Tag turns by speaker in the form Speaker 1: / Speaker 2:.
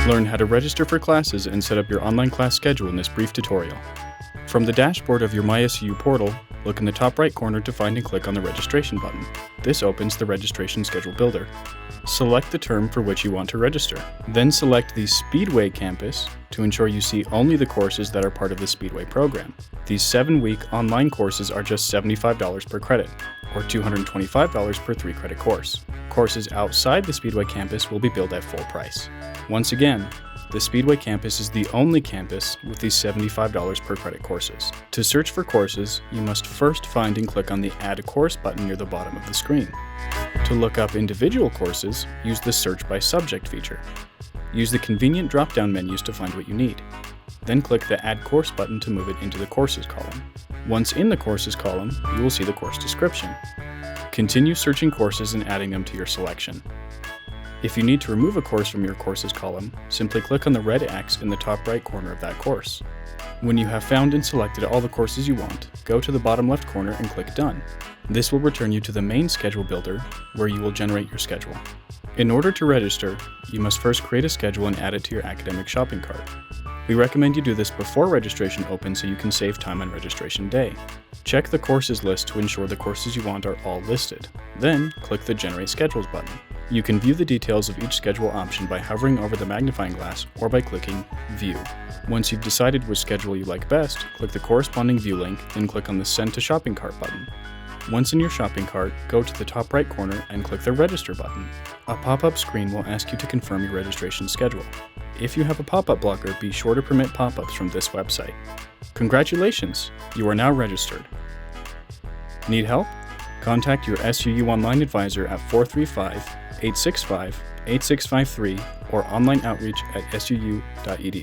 Speaker 1: Learn how to register for classes and set up your online class schedule in this brief tutorial. From the dashboard of your MySUU portal, look in the top right corner to find and click on the registration button. This opens the registration schedule builder. Select the term for which you want to register. Then select the Speedway Campus to ensure you see only the courses that are part of the Speedway program. These 7-week online courses are just $75 per credit, or $225 per 3-credit course. Courses outside the Speedway Campus will be billed at full price. Once again, the Speedway Campus is the only campus with these $75 per credit courses. To search for courses, you must first find and click on the Add a Course button near the bottom of the screen. To look up individual courses, use the Search by Subject feature. Use the convenient drop-down menus to find what you need. Then click the Add Course button to move it into the Courses column. Once in the Courses column, you will see the course description. Continue searching courses and adding them to your selection. If you need to remove a course from your Courses column, simply click on the red X in the top right corner of that course. When you have found and selected all the courses you want, go to the bottom left corner and click Done. This will return you to the main schedule builder, where you will generate your schedule. In order to register, you must first create a schedule and add it to your academic shopping cart. We recommend you do this before registration opens so you can save time on registration day. Check the courses list to ensure the courses you want are all listed. Then, click the Generate Schedules button. You can view the details of each schedule option by hovering over the magnifying glass or by clicking View. Once you've decided which schedule you like best, click the corresponding view link, then click on the Send to Shopping Cart button. Once in your shopping cart, go to the top right corner and click the Register button. A pop-up screen will ask you to confirm your registration schedule. If you have a pop-up blocker, be sure to permit pop-ups from this website. Congratulations! You are now registered. Need help? Contact your SUU Online Advisor at 435-865-8653 or online outreach at suu.edu.